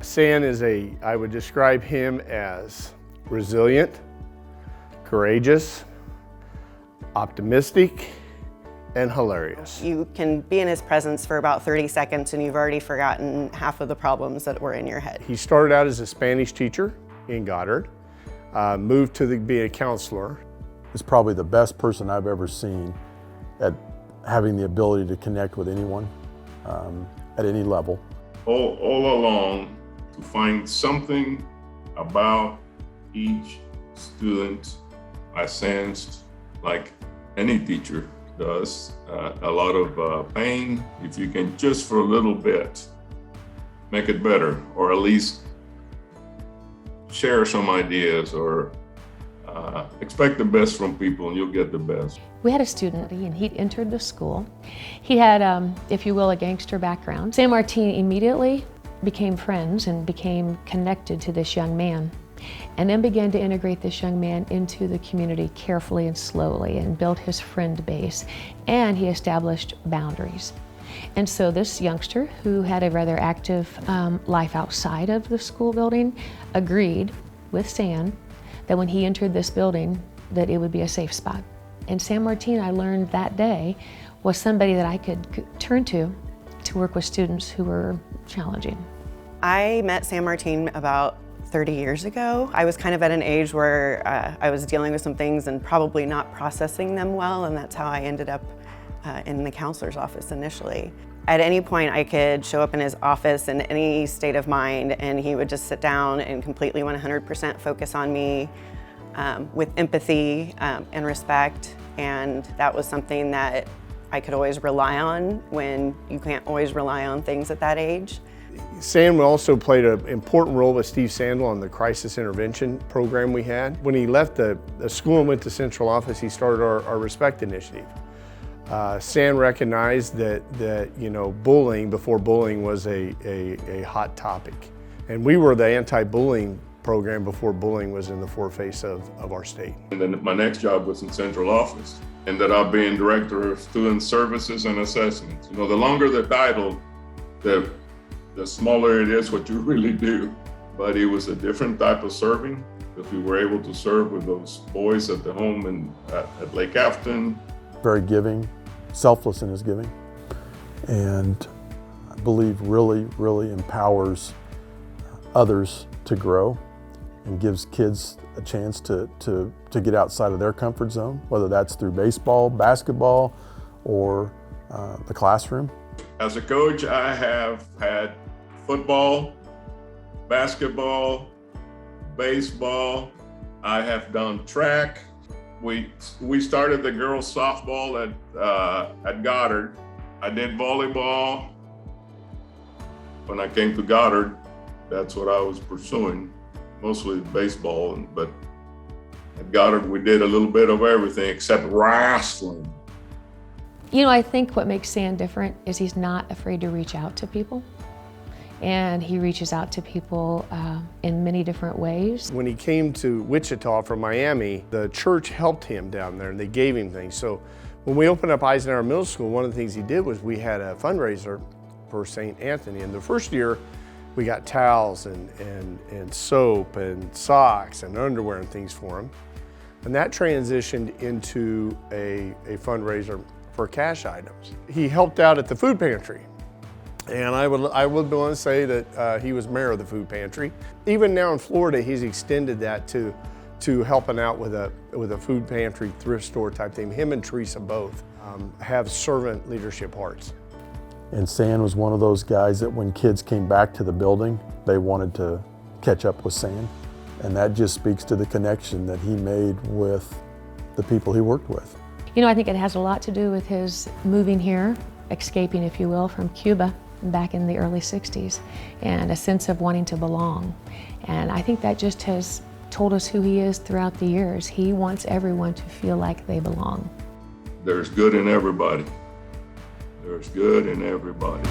San is I would describe him as resilient, courageous, optimistic, and hilarious. You can be in his presence for about 30 seconds and you've already forgotten half of the problems that were in your head. He started out as a Spanish teacher in Goddard, moved to be a counselor. He's probably the best person I've ever seen at having the ability to connect with anyone at any level. All along, to find something about each student, I sensed, like any teacher does, a lot of pain. If you can just for a little bit make it better, or at least share some ideas, or expect the best from people and you'll get the best. We had a student and he'd entered the school. He had, if you will, a gangster background. San Martin immediately became friends and became connected to this young man, and then began to integrate this young man into the community carefully and slowly, and built his friend base, and he established boundaries. And so this youngster, who had a rather active life outside of the school building, agreed with San that when he entered this building, that it would be a safe spot. And San Martin, I learned that day, was somebody that I could turn to work with students who were challenging. I met San Martin about 30 years ago. I was kind of at an age where I was dealing with some things and probably not processing them well, and that's how I ended up in the counselor's office initially. At any point, I could show up in his office in any state of mind, and he would just sit down and completely 100% focus on me with empathy and respect, and that was something that I could always rely on when you can't always rely on things at that age. San also played an important role with Steve Sandel on the crisis intervention program we had. When he left the school and went to central office, he started our Respect initiative. San recognized that bullying before bullying was a hot topic. And we were the anti-bullying program before bullying was in the foreface of our state. And then my next job was in central office. Ended up being director of student services and assessments. The longer the title, the smaller it is what you really do. But it was a different type of serving, because we were able to serve with those boys at the home and at Lake Afton. Very giving, selfless in his giving, and I believe really empowers others to grow and gives kids a chance to get outside of their comfort zone, whether that's through baseball, basketball, or the classroom. As a coach, I have had football, basketball, baseball. I have done track. We started the girls softball at Goddard. I did volleyball. When I came to Goddard, that's what I was pursuing, mostly baseball. But at Goddard, we did a little bit of everything except wrestling. I think what makes San different is he's not afraid to reach out to people. And he reaches out to people in many different ways. When he came to Wichita from Miami, the church helped him down there and they gave him things. So when we opened up Eisenhower Middle School, one of the things he did was we had a fundraiser for St. Anthony. And the first year, we got towels and soap and socks and underwear and things for him. And that transitioned into a fundraiser for cash items. He helped out at the food pantry. And I would want to say that he was mayor of the food pantry. Even now in Florida, he's extended that to helping out with a food pantry, thrift store type thing. Him and Teresa both have servant leadership hearts. And San was one of those guys that when kids came back to the building, they wanted to catch up with San. And that just speaks to the connection that he made with the people he worked with. I think it has a lot to do with his moving here, escaping, if you will, from Cuba back in the early 60s, and a sense of wanting to belong. And I think that just has told us who he is throughout the years. He wants everyone to feel like they belong. There's good in everybody. There's good in everybody.